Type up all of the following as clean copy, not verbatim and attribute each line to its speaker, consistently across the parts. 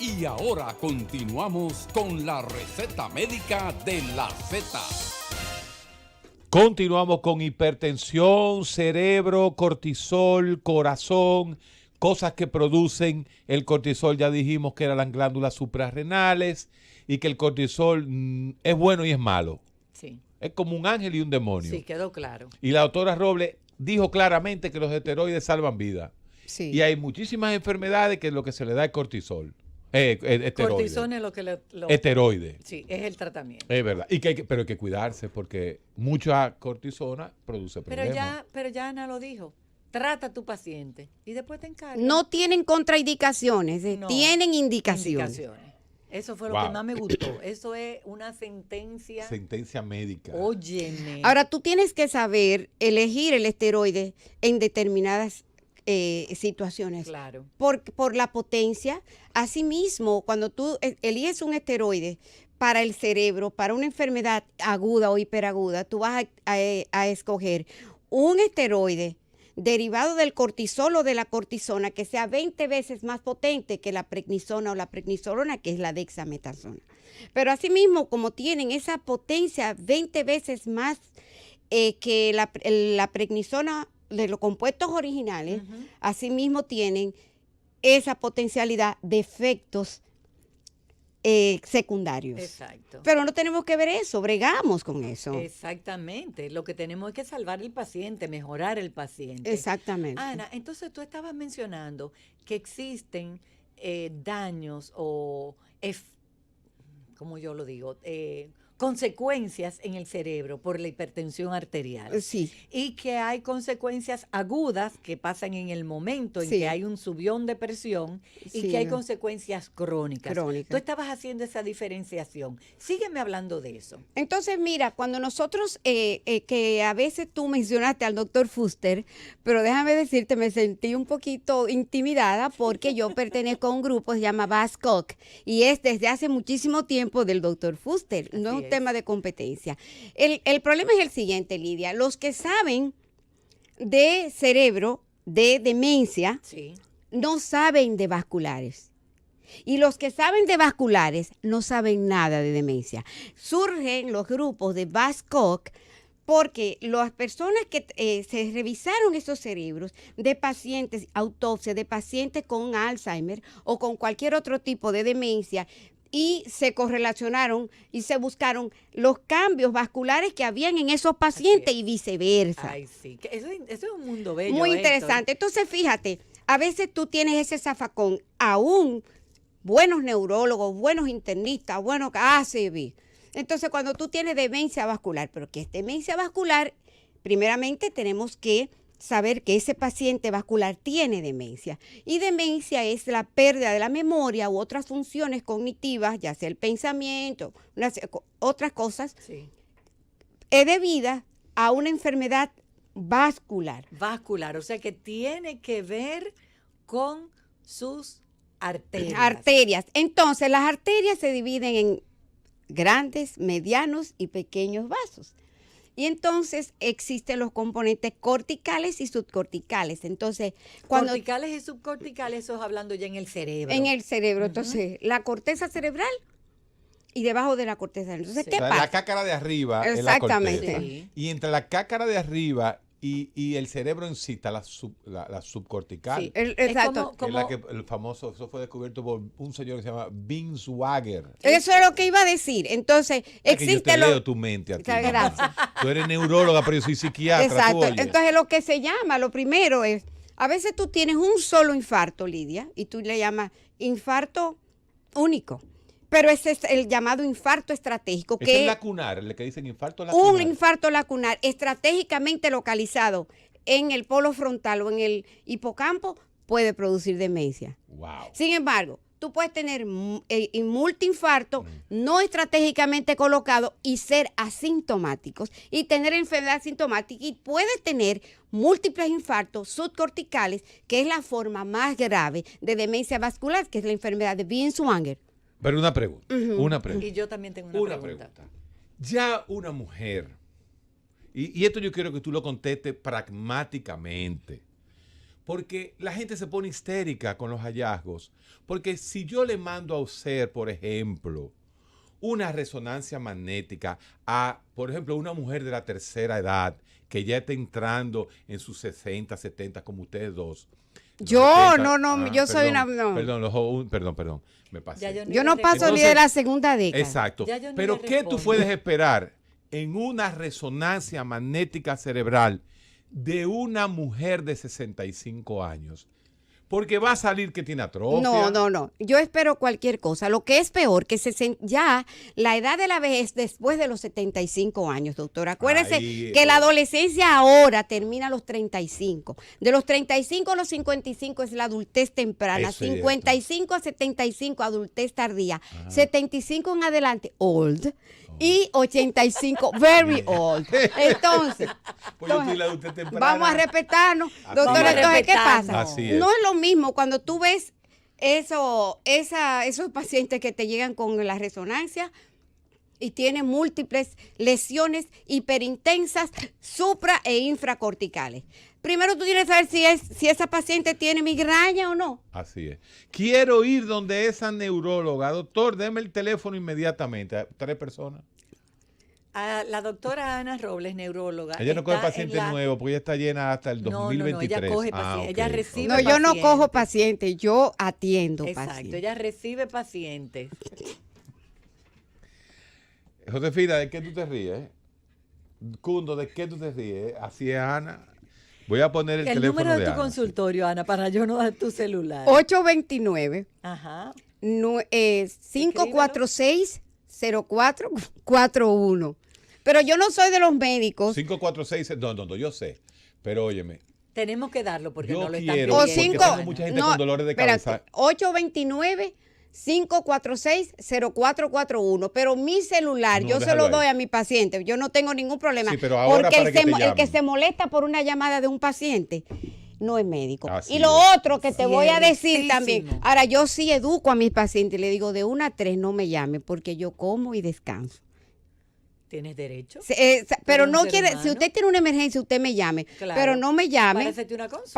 Speaker 1: Y ahora continuamos con la receta médica de la Z.
Speaker 2: Continuamos con hipertensión, cerebro, cortisol, corazón, cosas que producen el cortisol. Ya dijimos que eran las glándulas suprarrenales y que el cortisol es bueno y es malo.
Speaker 3: Sí.
Speaker 2: Es como un ángel y un demonio.
Speaker 3: Sí, quedó claro.
Speaker 2: Y la doctora Robles dijo claramente que los esteroides salvan vidas.
Speaker 4: Sí.
Speaker 2: Y hay muchísimas enfermedades que lo que se le da es cortisol. Esteroide.
Speaker 3: Cortisona es lo que
Speaker 2: Esteroide.
Speaker 3: Sí, es el tratamiento.
Speaker 2: Es verdad. Pero hay que cuidarse porque mucha cortisona produce problemas.
Speaker 3: Pero ya Ana lo dijo. Trata a tu paciente y después te encargas.
Speaker 4: No tienen contraindicaciones,
Speaker 3: No,
Speaker 4: tienen indicaciones.
Speaker 3: Eso fue lo
Speaker 2: Wow.
Speaker 3: que más me gustó. Eso es una sentencia.
Speaker 2: Sentencia médica.
Speaker 3: Óyeme.
Speaker 4: Ahora, tú tienes que saber elegir el esteroide en determinadas situaciones.
Speaker 3: Claro.
Speaker 4: Por la potencia. Asimismo, cuando tú eliges un esteroide para el cerebro, para una enfermedad aguda o hiperaguda, tú vas a escoger un esteroide derivado del cortisol o de la cortisona que sea 20 veces más potente que la prednisona o la prednisolona, que es la dexametasona. Pero asimismo, como tienen esa potencia 20 veces más que la prednisona de los compuestos originales, asimismo tienen esa potencialidad de efectos secundarios.
Speaker 3: Exacto.
Speaker 4: Pero no tenemos que ver eso, bregamos con eso.
Speaker 3: Exactamente. Lo que tenemos es que salvar el paciente, mejorar el paciente.
Speaker 4: Exactamente.
Speaker 3: Ana, entonces tú estabas mencionando que existen daños o, como yo lo digo, consecuencias en el cerebro por la hipertensión arterial.
Speaker 4: Sí.
Speaker 3: Y que hay consecuencias agudas que pasan en el momento en
Speaker 4: Sí.
Speaker 3: que hay un subión de presión y
Speaker 4: Sí.
Speaker 3: que hay consecuencias crónicas.
Speaker 4: Crónicas.
Speaker 3: Tú estabas haciendo esa diferenciación. Sígueme hablando de eso.
Speaker 4: Entonces, mira, cuando nosotros, que a veces tú mencionaste al doctor Fuster, pero déjame decirte, me sentí un poquito intimidada porque yo pertenezco a un grupo que se llama BASCOC y es desde hace muchísimo tiempo del doctor Fuster, no es un tema de competencia. El problema es el siguiente, Lidia, los que saben de cerebro, de demencia,
Speaker 3: Sí.
Speaker 4: no saben de vasculares. Y los que saben de vasculares no saben nada de demencia. Surgen los grupos de BASCOC porque las personas que se revisaron esos cerebros de pacientes, autopsia, de pacientes con Alzheimer o con cualquier otro tipo de demencia, y se correlacionaron y se buscaron los cambios vasculares que habían en esos pacientes y viceversa.
Speaker 3: Ay, sí. Eso es un mundo bello.
Speaker 4: Muy
Speaker 3: esto.
Speaker 4: interesante. Entonces, fíjate, a veces tú tienes ese zafacón, aún buenos neurólogos, buenos internistas, buenos ACV. Entonces, cuando tú tienes demencia vascular, pero que es demencia vascular, primeramente tenemos que saber que ese paciente vascular tiene demencia. Y demencia es la pérdida de la memoria u otras funciones cognitivas, ya sea el pensamiento, otras cosas,
Speaker 3: Sí.
Speaker 4: es debida a una enfermedad vascular.
Speaker 3: Vascular, o sea que tiene que ver con sus arterias.
Speaker 4: Arterias. Entonces, las arterias se dividen en grandes, medianos y pequeños vasos. Y entonces existen los componentes corticales y subcorticales. Entonces, cuando
Speaker 3: Corticales y subcorticales, eso es hablando ya en el cerebro.
Speaker 4: en el cerebro, entonces, la corteza cerebral y debajo de la corteza. Entonces,
Speaker 3: Sí.
Speaker 4: ¿qué
Speaker 2: La
Speaker 4: pasa?
Speaker 2: cácara de arriba es la
Speaker 4: Exactamente.
Speaker 2: corteza.
Speaker 3: Sí.
Speaker 2: Y entre la cácara de arriba y el cerebro en sí está la subcortical.
Speaker 3: Sí.
Speaker 4: El-
Speaker 3: Es
Speaker 4: exacto.
Speaker 2: Que es la que el famoso, eso fue descubierto por un señor que se llama Binswanger.
Speaker 4: Eso es lo que iba a decir. Entonces,
Speaker 2: Es que yo
Speaker 4: existe
Speaker 2: te
Speaker 4: lo...
Speaker 2: leo tu mente a ti.
Speaker 4: Muchas gracias.
Speaker 2: Tú eres neuróloga, pero yo soy psiquiatra.
Speaker 4: Exacto.
Speaker 2: Tú, oye.
Speaker 4: Entonces, lo que se llama, lo primero es, a veces tú tienes un solo infarto, Lidia, y tú le llamas infarto único. Pero ese es el llamado infarto estratégico,
Speaker 2: Ese
Speaker 4: que
Speaker 2: es
Speaker 4: es
Speaker 2: lacunar, el que dicen infarto lacunar.
Speaker 4: un infarto lacunar estratégicamente localizado en el polo frontal o en el hipocampo, puede producir demencia.
Speaker 2: Wow.
Speaker 4: Sin embargo, tú puedes tener multiinfarto no estratégicamente colocado y ser asintomáticos y tener enfermedad sintomática, y puedes tener múltiples infartos subcorticales, que es la forma más grave de demencia vascular, que es la enfermedad de Binswanger.
Speaker 2: Pero una pregunta, una
Speaker 3: Y
Speaker 2: pregunta.
Speaker 3: yo también tengo
Speaker 2: Una
Speaker 3: una pregunta.
Speaker 2: pregunta. Ya una mujer, y esto yo quiero que tú lo contestes pragmáticamente. porque la gente se pone histérica con los hallazgos. Porque si yo le mando a usted, por ejemplo, una resonancia magnética a, por ejemplo, una mujer de la tercera edad que ya está entrando en sus 60, 70, como ustedes dos.
Speaker 4: Yo,
Speaker 2: 70,
Speaker 4: no, yo soy una... No.
Speaker 2: Perdón, me pasé.
Speaker 4: Yo no paso ni de la segunda década.
Speaker 2: Exacto.
Speaker 3: Ya yo ni
Speaker 2: Pero
Speaker 3: le
Speaker 2: ¿qué tú
Speaker 3: respondo.
Speaker 2: puedes esperar en una resonancia magnética cerebral de una mujer de 65 años? Porque va a salir que tiene atrofia.
Speaker 4: No. Yo espero cualquier cosa. Lo que es peor, que ya la edad de la vejez después de los 75 años, doctora. Acuérdese
Speaker 2: Ahí,
Speaker 4: que la adolescencia ahora termina a los 35. De los 35 a los 55 es la adultez temprana.
Speaker 2: Eso es
Speaker 4: 55 a 75, adultez tardía. 75 en adelante, old. Y 85, very old. Entonces,
Speaker 2: Pues yo estoy la de usted temprana.
Speaker 4: vamos a respetarnos.
Speaker 2: Así
Speaker 4: Doctora,
Speaker 2: es.
Speaker 4: entonces, ¿qué
Speaker 3: Respetarnos.
Speaker 4: pasa?
Speaker 2: Así es.
Speaker 4: No es lo mismo cuando tú ves esos pacientes que te llegan con la resonancia y tienen múltiples lesiones hiperintensas, supra e infracorticales. Primero tú tienes que saber si esa paciente tiene migraña o no.
Speaker 2: Así es. Quiero ir donde esa neuróloga. Doctor, deme el teléfono inmediatamente. 3 personas.
Speaker 3: A la doctora Ana Robles, neuróloga.
Speaker 2: Ella no coge
Speaker 3: está
Speaker 2: pacientes
Speaker 3: en la-
Speaker 2: nuevos, porque ella está llena hasta el
Speaker 3: No,
Speaker 2: 2023.
Speaker 3: ella coge
Speaker 2: Ah,
Speaker 3: pacientes,
Speaker 2: ok,
Speaker 3: ella
Speaker 2: ok.
Speaker 3: recibe
Speaker 4: No, yo no
Speaker 3: pacientes.
Speaker 4: cojo pacientes, yo atiendo
Speaker 3: Exacto,
Speaker 4: pacientes.
Speaker 3: ella recibe pacientes.
Speaker 2: Josefina, ¿de qué tú te ríes? Cundo, ¿de qué tú te ríes? Así es, Ana. Voy a poner el
Speaker 3: El
Speaker 2: teléfono
Speaker 3: número de tu
Speaker 2: Ana.
Speaker 3: consultorio, Ana, para yo no dar tu celular.
Speaker 4: 829
Speaker 3: Ajá.
Speaker 4: 546-0441. Pero yo no soy de los médicos.
Speaker 2: 546, no, yo sé. Pero óyeme,
Speaker 3: Tenemos que darlo porque
Speaker 2: yo
Speaker 3: no lo están
Speaker 2: quiero,
Speaker 4: O
Speaker 3: pidiendo.
Speaker 2: porque
Speaker 4: cinco-
Speaker 2: tengo mucha gente
Speaker 4: no,
Speaker 2: con dolores de
Speaker 4: espérate,
Speaker 2: cabeza.
Speaker 4: 829-546-0441. Pero mi celular,
Speaker 2: No,
Speaker 4: yo se
Speaker 2: déjalo
Speaker 4: lo
Speaker 2: ahí.
Speaker 4: doy a mi paciente. Yo no tengo ningún problema.
Speaker 2: Sí, pero ahora
Speaker 4: porque
Speaker 2: para que te
Speaker 4: el que
Speaker 2: llamen.
Speaker 4: se molesta por una llamada de un paciente no es médico.
Speaker 2: Así
Speaker 4: Y lo
Speaker 2: es.
Speaker 4: otro que te voy a decir también.
Speaker 3: Ciertísimo.
Speaker 4: Ahora, yo sí educo a mis pacientes y le digo, de 1 a 3 no me llame porque yo como y descanso.
Speaker 3: ¿Tienes derecho?
Speaker 4: Pero
Speaker 3: eres un
Speaker 4: no
Speaker 3: ser
Speaker 4: quiere, si
Speaker 3: humano.
Speaker 4: usted tiene una emergencia, usted me llame.
Speaker 3: Claro.
Speaker 4: Pero no me llame.
Speaker 3: Para hacerte una consulta.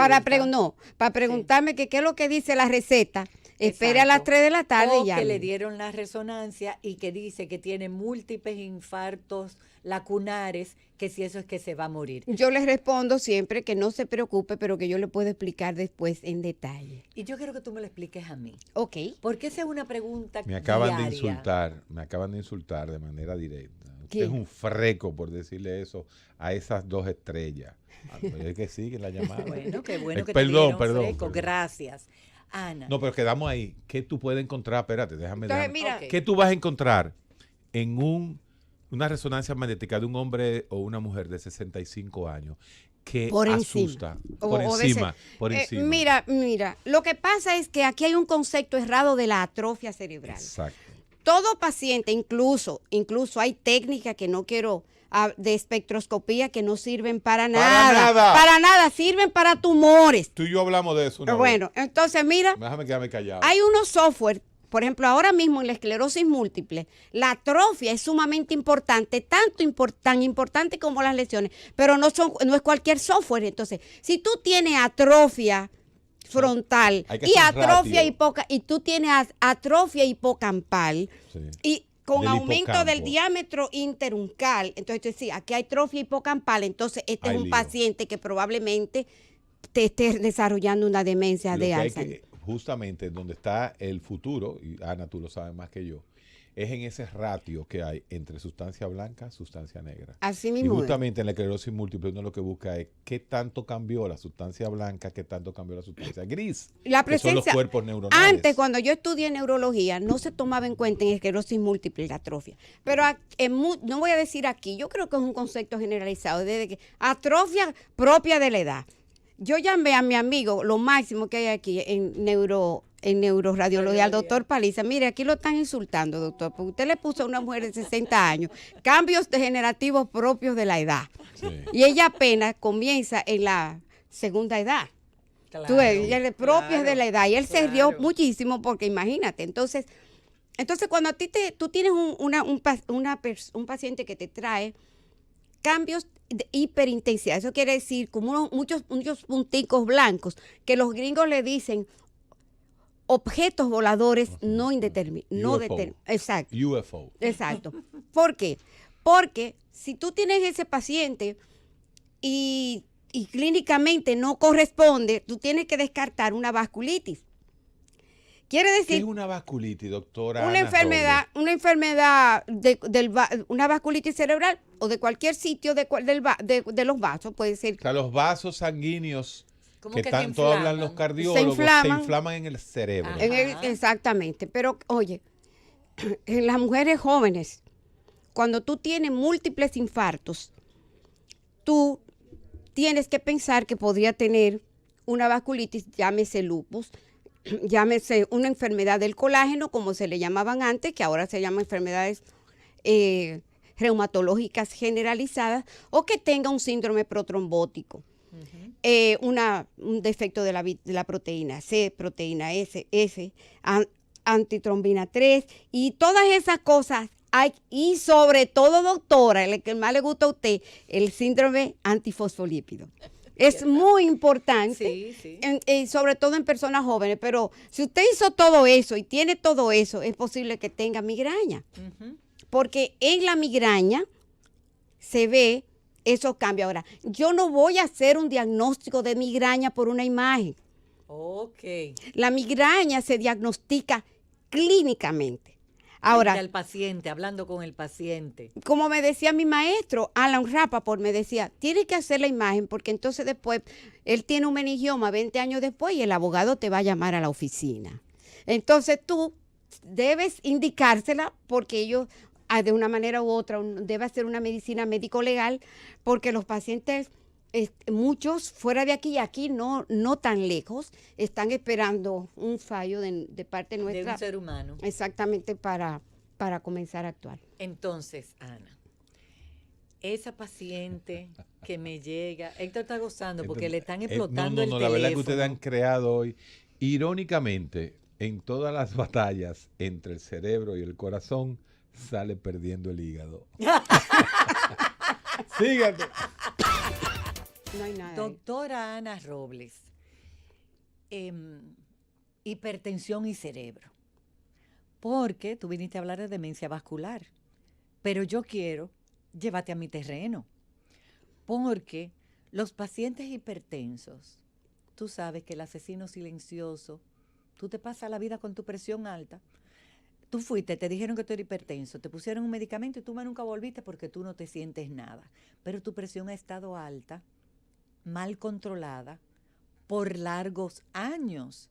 Speaker 4: Para preguntarme que qué es lo que dice la receta. Espere a las
Speaker 3: Exacto.
Speaker 4: 3 de la tarde
Speaker 3: O
Speaker 4: y ya.
Speaker 3: que le dieron la resonancia y que dice que tiene múltiples infartos lacunares, que si eso es que se va a morir.
Speaker 4: Yo les respondo siempre que no se preocupe, pero que yo le puedo explicar después en detalle.
Speaker 3: Y yo quiero que tú me lo expliques a mí.
Speaker 4: Ok.
Speaker 3: Porque esa es una pregunta
Speaker 2: Me acaban de
Speaker 3: diaria.
Speaker 2: insultar de manera directa. Usted
Speaker 4: ¿Quién?
Speaker 2: es un freco por decirle eso a esas 2 estrellas. Es que siguen la llamada.
Speaker 3: Bueno, qué bueno que
Speaker 2: Perdón,
Speaker 3: te dieron freco.
Speaker 2: perdón.
Speaker 3: Gracias. Ana.
Speaker 2: No, pero quedamos ahí. ¿Qué tú puedes encontrar? Espérate,
Speaker 4: Entonces, mira,
Speaker 3: Ok.
Speaker 2: ¿Qué tú vas a encontrar en una resonancia magnética de un hombre o una mujer de 65 años que
Speaker 4: por
Speaker 2: asusta?
Speaker 4: encima.
Speaker 2: Por
Speaker 4: O de
Speaker 2: encima,
Speaker 4: ese-
Speaker 2: por encima.
Speaker 4: Mira, lo que pasa es que aquí hay un concepto errado de la atrofia cerebral.
Speaker 2: Exacto.
Speaker 4: Todo paciente, incluso hay técnicas que no quiero, de espectroscopía que no sirven para nada.
Speaker 2: nada.
Speaker 4: Para nada, sirven para tumores.
Speaker 2: Tú y yo hablamos de eso una vez.
Speaker 4: Bueno, entonces mira,
Speaker 2: Déjame quedarme callado.
Speaker 4: hay unos software, por ejemplo, ahora mismo en la esclerosis múltiple, la atrofia es sumamente importante, tan importante como las lesiones, pero no es cualquier software. Entonces, si tú tienes atrofia frontal
Speaker 2: Hay que
Speaker 4: y
Speaker 2: hacer un
Speaker 4: atrofia
Speaker 2: ratio.
Speaker 4: y tú tienes atrofia hipocampal
Speaker 2: Sí.
Speaker 4: y con
Speaker 2: Del
Speaker 4: aumento del
Speaker 2: hipocampo.
Speaker 4: diámetro interuncal, entonces sí, aquí hay atrofia hipocampal, entonces este
Speaker 2: Hay
Speaker 4: es un
Speaker 2: lío.
Speaker 4: paciente que probablemente te esté desarrollando una demencia
Speaker 2: Lo
Speaker 4: de
Speaker 2: que hay
Speaker 4: Alzheimer.
Speaker 2: justamente donde está el futuro, y Ana, tú lo sabes más que yo, es en ese ratio que hay entre sustancia blanca y sustancia negra.
Speaker 4: Así
Speaker 2: Y
Speaker 4: mismo es.
Speaker 2: justamente en la esclerosis múltiple uno lo que busca es qué tanto cambió la sustancia blanca, qué tanto cambió la sustancia gris,
Speaker 4: La
Speaker 2: que son los
Speaker 4: presencia,
Speaker 2: cuerpos neuronales.
Speaker 4: antes, cuando yo estudié neurología, no se tomaba en cuenta en esclerosis múltiple la atrofia. Pero no voy a decir aquí, yo creo que es un concepto generalizado, desde que atrofia propia de la edad. Yo llamé a mi amigo, lo máximo que hay aquí en neuroradiología, al doctor Paliza. Mire, aquí lo están insultando, doctor, porque usted le puso a una mujer de 60 años cambios degenerativos propios de la edad.
Speaker 2: Sí.
Speaker 4: Y ella apenas comienza en la segunda edad.
Speaker 3: Claro,
Speaker 4: Tú ves, ella es propia
Speaker 3: claro,
Speaker 4: de la edad. Y él se rió
Speaker 3: claro.
Speaker 4: muchísimo porque imagínate. Entonces cuando a ti tú tienes un paciente que te trae cambios de hiperintensidad. Eso quiere decir como muchos punticos blancos, que los gringos le dicen objetos voladores no indeterminados. Exacto.
Speaker 2: UFO.
Speaker 4: Exacto. ¿Por qué? Porque si tú tienes ese paciente y clínicamente no corresponde, tú tienes que descartar una vasculitis. Quiere decir...
Speaker 2: ¿Qué es una vasculitis, doctora?
Speaker 4: Una enfermedad, una vasculitis cerebral o de cualquier sitio de los vasos, puede ser.
Speaker 2: O sea, los vasos sanguíneos que
Speaker 3: se
Speaker 2: tanto
Speaker 3: inflaman.
Speaker 2: hablan los cardiólogos se inflaman en el cerebro.
Speaker 4: Exactamente. Pero, oye, en las mujeres jóvenes, cuando tú tienes múltiples infartos, tú tienes que pensar que podría tener una vasculitis, llámese lupus, llámese una enfermedad del colágeno, como se le llamaban antes, que ahora se llaman enfermedades reumatológicas generalizadas, o que tenga un síndrome protrombótico, un defecto de la proteína C, proteína S, antitrombina 3, y todas esas cosas hay, y sobre todo, doctora, el que más le gusta a usted, el síndrome antifosfolípido. Es muy importante, sobre todo en personas jóvenes, pero si usted hizo todo eso y tiene todo eso, es posible que tenga migraña, porque en la migraña se ve esos cambios. Ahora, yo no voy a hacer un diagnóstico de migraña por una imagen. La migraña se diagnostica clínicamente. Ahora,
Speaker 3: al paciente, hablando con el paciente.
Speaker 4: Como me decía mi maestro, Alan Rappaport, me decía, tiene que hacer la imagen porque entonces después, él tiene un meningioma 20 años después y el abogado te va a llamar a la oficina. Entonces tú debes indicársela porque ellos, de una manera u otra, debe hacer una medicina médico-legal porque los pacientes, muchos fuera de aquí no tan lejos, están esperando un fallo de parte nuestra.
Speaker 3: De un ser humano.
Speaker 4: Exactamente, para comenzar a actuar.
Speaker 3: Entonces, Ana, esa paciente que me llega, Héctor está gozando porque le están explotando el teléfono.
Speaker 2: La verdad que ustedes han creado hoy, irónicamente, en todas las batallas entre el cerebro y el corazón, sale perdiendo el hígado. Síganme.
Speaker 4: No hay nada.
Speaker 3: Doctora Ana Robles, hipertensión y cerebro. Porque tú viniste a hablar de demencia vascular, pero yo quiero llevarte a mi terreno. Porque los pacientes hipertensos, tú sabes que el asesino silencioso, tú te pasas la vida con tu presión alta. Tú fuiste, te dijeron que tú eres hipertenso, te pusieron un medicamento y tú más nunca volviste porque tú no te sientes nada. Pero tu presión ha estado alta, mal controlada, por largos años.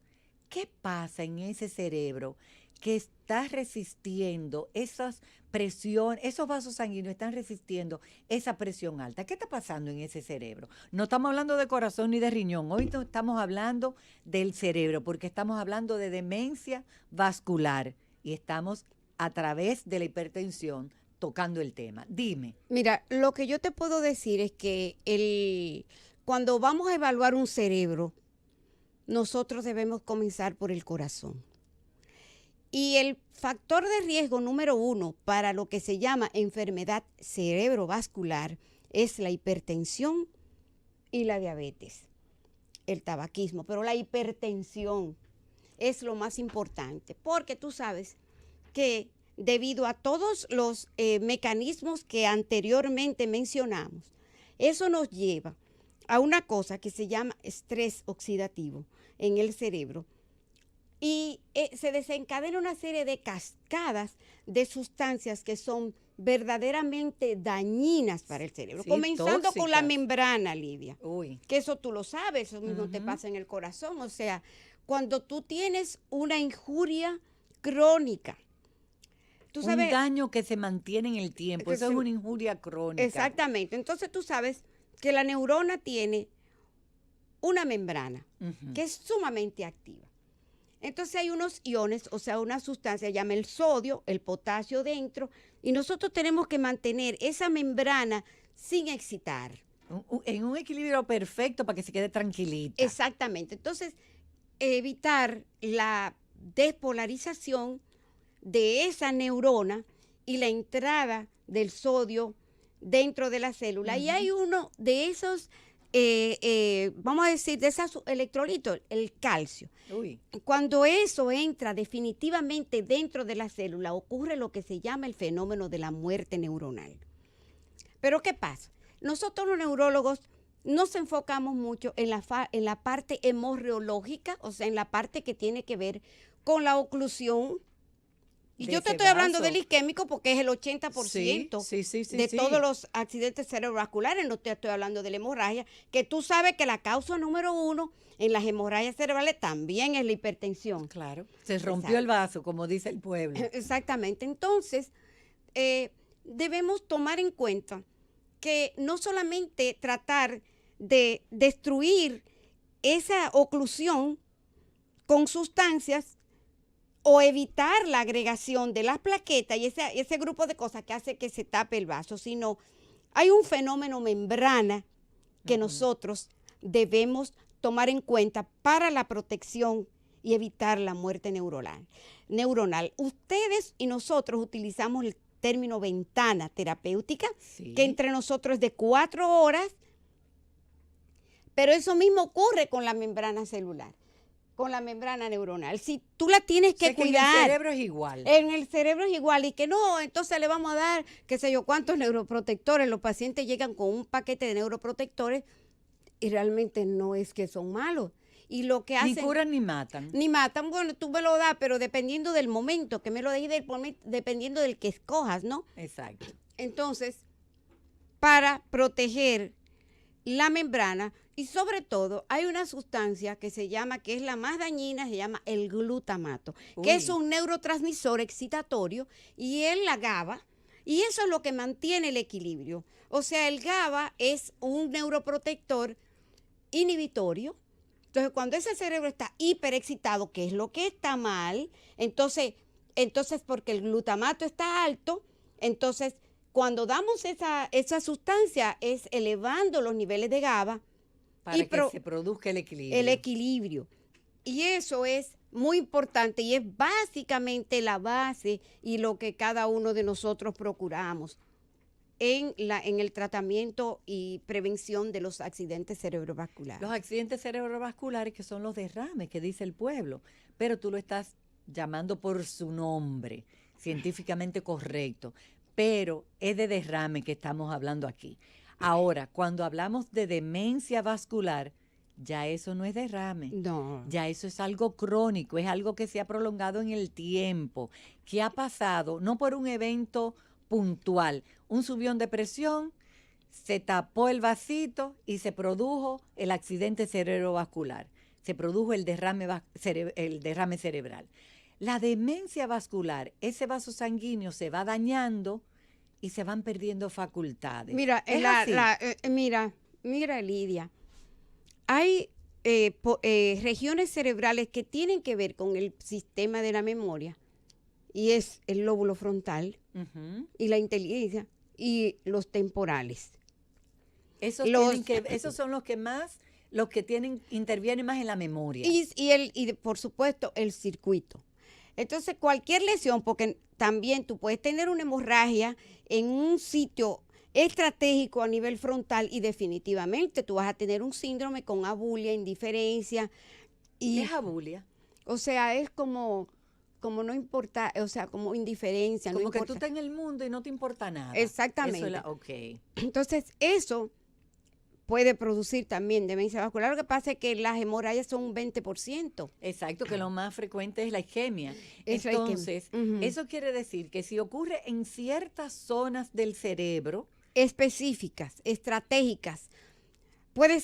Speaker 3: ¿Qué pasa en ese cerebro que está resistiendo esas presiones, esos vasos sanguíneos están resistiendo esa presión alta? ¿Qué está pasando en ese cerebro? No estamos hablando de corazón ni de riñón, hoy no estamos hablando del cerebro, porque estamos hablando de demencia vascular y estamos a través de la hipertensión tocando el tema. Dime.
Speaker 4: Mira, lo que yo te puedo decir es que cuando vamos a evaluar un cerebro, nosotros debemos comenzar por el corazón. Y el factor de riesgo número 1 para lo que se llama enfermedad cerebrovascular es la hipertensión y la diabetes, el tabaquismo. Pero la hipertensión es lo más importante, porque tú sabes que debido a todos los mecanismos que anteriormente mencionamos, eso nos lleva a una cosa que se llama estrés oxidativo en el cerebro y se desencadena una serie de cascadas de sustancias que son verdaderamente dañinas para el cerebro,
Speaker 3: sí,
Speaker 4: comenzando
Speaker 3: tóxicas.
Speaker 4: Con la membrana, Lidia.
Speaker 3: Uy.
Speaker 4: Que eso tú lo sabes, eso mismo te pasa en el corazón. O sea, cuando tú tienes una injuria crónica, tú sabes,
Speaker 3: un daño que se mantiene en el tiempo, eso es una injuria crónica.
Speaker 4: Exactamente. Entonces tú sabes que la neurona tiene una membrana que es sumamente activa. Entonces hay unos iones, o sea, una sustancia, llama el sodio, el potasio dentro, y nosotros tenemos que mantener esa membrana sin excitar.
Speaker 3: En un equilibrio perfecto para que se quede tranquilita.
Speaker 4: Exactamente. Entonces, evitar la despolarización de esa neurona y la entrada del sodio dentro de la célula. Y hay uno de esos, vamos a decir, de esos electrolitos, el calcio.
Speaker 3: Uy.
Speaker 4: Cuando eso entra definitivamente dentro de la célula, ocurre lo que se llama el fenómeno de la muerte neuronal. Pero ¿qué pasa? Nosotros los neurólogos nos enfocamos mucho en la parte hemorreológica, o sea, en la parte que tiene que ver con la oclusión. Y
Speaker 3: De
Speaker 4: yo te
Speaker 3: ese
Speaker 4: estoy hablando
Speaker 3: vaso.
Speaker 4: del isquémico porque es el 80%
Speaker 3: Sí,
Speaker 4: de todos los accidentes cerebrovasculares. No te estoy hablando de la hemorragia, que tú sabes que la causa número 1 en las hemorragias cerebrales también es la hipertensión.
Speaker 3: Claro. Se rompió
Speaker 4: Exacto.
Speaker 3: el vaso, como dice el pueblo.
Speaker 4: Exactamente. Entonces, debemos tomar en cuenta que no solamente tratar de destruir esa oclusión con sustancias o evitar la agregación de las plaquetas y ese grupo de cosas que hace que se tape el vaso, sino hay un fenómeno membrana que nosotros debemos tomar en cuenta para la protección y evitar la muerte neuronal. Ustedes y nosotros utilizamos el término ventana terapéutica,
Speaker 3: Sí.
Speaker 4: que entre nosotros es de 4 horas, pero eso mismo ocurre con la membrana celular, con la membrana neuronal. Si tú la tienes
Speaker 3: O
Speaker 4: que
Speaker 3: sea, que
Speaker 4: cuidar.
Speaker 3: en el cerebro es igual.
Speaker 4: En el cerebro es igual y que no, entonces le vamos a dar qué sé yo cuántos neuroprotectores. Los pacientes llegan con un paquete de neuroprotectores y realmente no es que son malos. Y lo que
Speaker 3: Ni
Speaker 4: hacen...
Speaker 3: curan ni matan.
Speaker 4: Ni matan, bueno, tú me lo das, pero dependiendo del momento que me lo des y dependiendo del que escojas, ¿no?
Speaker 3: Exacto.
Speaker 4: Entonces, para proteger la membrana y sobre todo hay una sustancia que se llama, que es la más dañina, se llama el glutamato, que es
Speaker 3: Uy.
Speaker 4: un neurotransmisor excitatorio y es la GABA y eso es lo que mantiene el equilibrio. O sea, el GABA es un neuroprotector inhibitorio. Entonces, cuando ese cerebro está hiperexcitado, que es lo que está mal, entonces porque el glutamato está alto, entonces cuando damos esa sustancia es elevando los niveles de GABA
Speaker 3: Para
Speaker 4: y
Speaker 3: que se produzca el equilibrio.
Speaker 4: el equilibrio. Y eso es muy importante y es básicamente la base y lo que cada uno de nosotros procuramos en el tratamiento y prevención de los accidentes cerebrovasculares.
Speaker 3: Los accidentes cerebrovasculares, que son los derrames, que dice el pueblo, pero tú lo estás llamando por su nombre, científicamente correcto, pero es de derrame que estamos hablando aquí. Ahora, cuando hablamos de demencia vascular, ya eso no es derrame.
Speaker 4: No.
Speaker 3: Ya eso es algo crónico, es algo que se ha prolongado en el tiempo, que ha pasado no por un evento puntual, un subión de presión, se tapó el vasito y se produjo el accidente cerebrovascular, se produjo el derrame cerebral. La demencia vascular, ese vaso sanguíneo se va dañando y se van perdiendo facultades.
Speaker 4: Mira,
Speaker 3: ¿Es así?
Speaker 4: mira, Lidia, hay regiones cerebrales que tienen que ver con el sistema de la memoria y es el lóbulo frontal
Speaker 3: Ujú.
Speaker 4: y la inteligencia y los temporales.
Speaker 3: Esos son los que intervienen más en la memoria.
Speaker 4: Y por supuesto el circuito. Entonces cualquier lesión, porque también tú puedes tener una hemorragia en un sitio estratégico a nivel frontal y definitivamente tú vas a tener un síndrome con abulia, indiferencia.
Speaker 3: ¿Qué es abulia?
Speaker 4: O sea, es como no importa, o sea, como indiferencia.
Speaker 3: Como
Speaker 4: no
Speaker 3: que
Speaker 4: importa.
Speaker 3: tú estás en el mundo y no te importa nada.
Speaker 4: Exactamente.
Speaker 3: Ok.
Speaker 4: Entonces, eso puede producir también demencia vascular. Lo que pasa es que las hemorragias son un 20%.
Speaker 3: Exacto, que lo más frecuente es la isquemia.
Speaker 4: Es la isquemia.
Speaker 3: Entonces,
Speaker 4: Ujú.
Speaker 3: eso quiere decir que si ocurre en ciertas zonas del cerebro,
Speaker 4: Específicas, estratégicas. Puede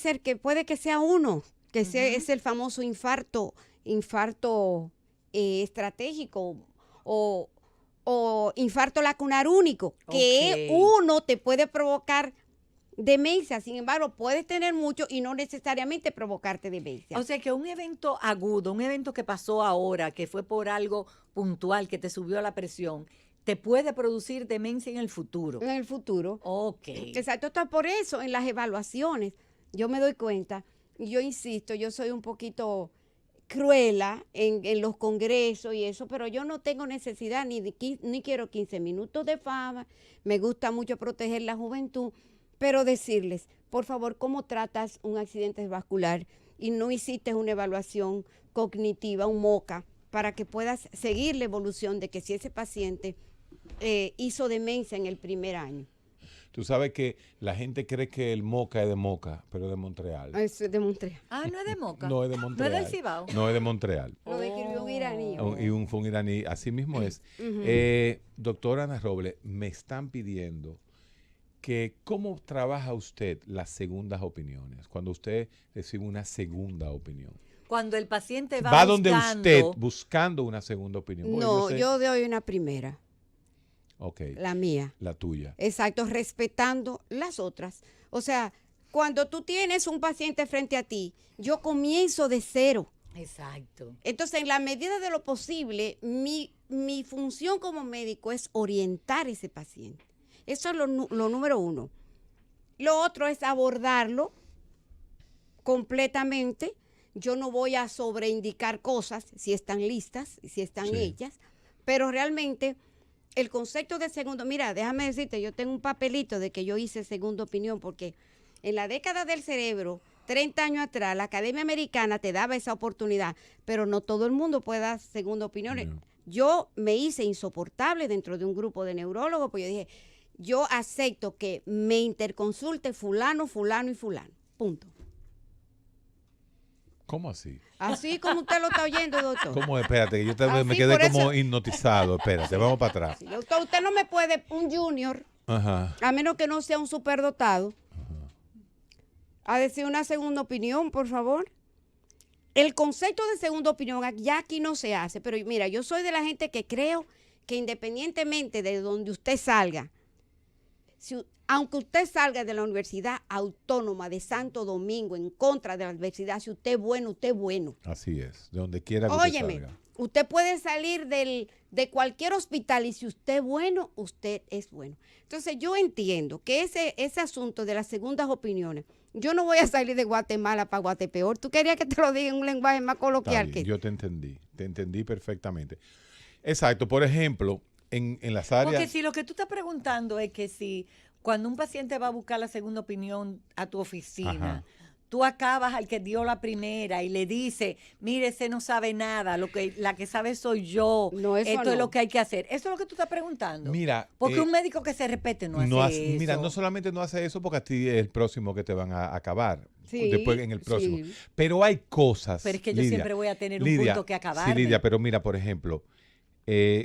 Speaker 4: que sea uno, que es el famoso infarto estratégico o infarto lacunar único, que
Speaker 3: Ok.
Speaker 4: uno te puede provocar demencia, sin embargo, puedes tener mucho y no necesariamente provocarte demencia.
Speaker 3: o sea que un evento agudo, un evento que pasó ahora, que fue por algo puntual, que te subió la presión, te puede producir demencia en el futuro.
Speaker 4: En el futuro.
Speaker 3: Ok.
Speaker 4: Exacto, está por eso en las evaluaciones yo me doy cuenta, y yo insisto, yo soy un poquito cruela en los congresos y eso, pero yo no tengo necesidad ni quiero 15 minutos de fama, me gusta mucho proteger la juventud, pero decirles, por favor, ¿cómo tratas un accidente vascular y no hiciste una evaluación cognitiva, un MOCA, para que puedas seguir la evolución de que si ese paciente hizo demencia en el primer año?
Speaker 2: Tú sabes que la gente cree que el Moca es de Moca, pero es de Montreal.
Speaker 4: Es de Montreal.
Speaker 3: Ah, no es de Moca.
Speaker 2: No es de Montreal.
Speaker 3: No es del Cibao.
Speaker 2: No es de Montreal.
Speaker 4: Lo describió un iraní.
Speaker 2: Fue un iraní, así mismo es. Doctora Ana Robles, me están pidiendo que cómo trabaja usted las segundas opiniones, cuando usted recibe una segunda opinión.
Speaker 3: Cuando el paciente
Speaker 2: Va donde usted buscando una segunda opinión.
Speaker 4: No, yo doy una primera.
Speaker 2: Ok.
Speaker 4: La mía.
Speaker 2: La tuya.
Speaker 4: Exacto, respetando las otras. O sea, cuando tú tienes un paciente frente a ti, yo comienzo de cero.
Speaker 3: Exacto.
Speaker 4: Entonces, en la medida de lo posible, mi función como médico es orientar a ese paciente. Eso es lo número uno. Lo otro es abordarlo completamente. Yo no voy a sobreindicar cosas si están listas, si están hechas, pero realmente el concepto de segundo, mira, déjame decirte, yo tengo un papelito de que yo hice segunda opinión, porque en la década del cerebro, 30 años atrás, la Academia Americana te daba esa oportunidad, pero no todo el mundo puede dar segunda opinión. No. Yo me hice insoportable dentro de un grupo de neurólogos, porque yo dije, yo acepto que me interconsulte fulano, fulano y fulano, punto.
Speaker 2: ¿Cómo así?
Speaker 4: Así como usted lo está oyendo, doctor.
Speaker 2: ¿Cómo? Espérate, que yo me quedé como hipnotizado. Espérate, vamos para atrás.
Speaker 4: Sí, doctor, usted no me puede, un junior, a menos que no sea un superdotado, a decir una segunda opinión, por favor. El concepto de segunda opinión ya aquí no se hace, pero mira, yo soy de la gente que creo que independientemente de donde usted salga, aunque usted salga de la Universidad Autónoma de Santo Domingo en contra de la adversidad, si usted es bueno, usted es bueno.
Speaker 2: Así es, de donde quiera que
Speaker 4: Óyeme,
Speaker 2: usted salga.
Speaker 4: Usted puede salir de cualquier hospital y si usted es bueno, usted es bueno. Entonces yo entiendo que ese asunto de las segundas opiniones, yo no voy a salir de Guatemala para Guatepeor. Tú querías que te lo diga en un lenguaje más coloquial que
Speaker 2: yo te entendí perfectamente. Exacto, por ejemplo, en las áreas...
Speaker 3: Porque si lo que tú estás preguntando es que si cuando un paciente va a buscar la segunda opinión a tu oficina, tú acabas al que dio la primera y le dice, mire, ese no sabe nada, la que sabe soy yo,
Speaker 4: no,
Speaker 3: esto es lo que hay que hacer. Eso es lo que tú estás preguntando.
Speaker 2: Mira,
Speaker 3: porque un médico que se respete no hace eso.
Speaker 2: Mira, no solamente no hace eso porque a ti es el próximo que te van a acabar.
Speaker 4: Sí,
Speaker 2: después en el próximo.
Speaker 4: Sí.
Speaker 2: Pero hay cosas.
Speaker 3: Pero es que yo siempre voy a tener un punto que acabar.
Speaker 2: Sí, Lidia, pero mira, por ejemplo,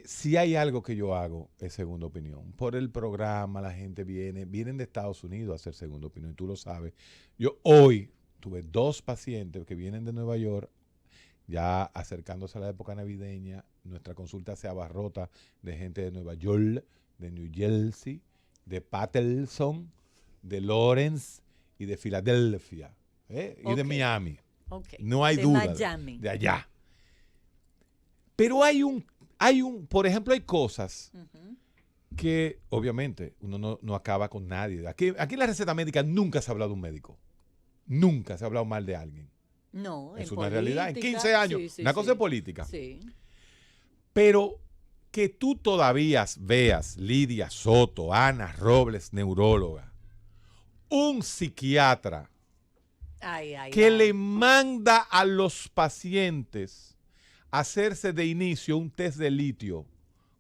Speaker 2: si hay algo que yo hago, es segunda opinión. Por el programa, la gente vienen de Estados Unidos a hacer segunda opinión, y tú lo sabes. Yo hoy tuve 2 pacientes que vienen de Nueva York, ya acercándose a la época navideña. Nuestra consulta se abarrota de gente de Nueva York, de New Jersey, de Paterson, de Lawrence y de Filadelfia, y de Miami. No hay duda.
Speaker 3: Miami.
Speaker 2: De allá. Pero por ejemplo, hay cosas que obviamente uno no acaba con nadie. Aquí en la receta médica nunca se ha hablado de un médico. Nunca se ha hablado mal de alguien.
Speaker 3: No,
Speaker 2: es
Speaker 3: en
Speaker 2: una
Speaker 3: política,
Speaker 2: realidad. En 15 años, una cosa es política.
Speaker 3: Sí.
Speaker 2: Pero que tú todavía veas Lidia Soto, Ana Robles, neuróloga, un psiquiatra que le manda a los pacientes hacerse de inicio un test de litio